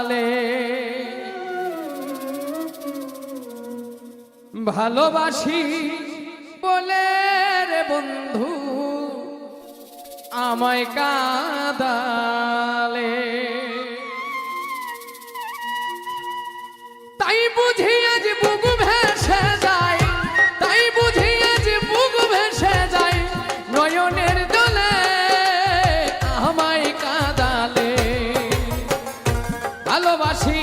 কাদালে ভালোবাসি বলে রে বন্ধু আমায় কাদালে তাই বুঝি আজ বুক ভেসে যায় তাই বুঝি আজ বুক ভেসে যায় নয়নের জলে আমায় কাদালে ভালোবাসি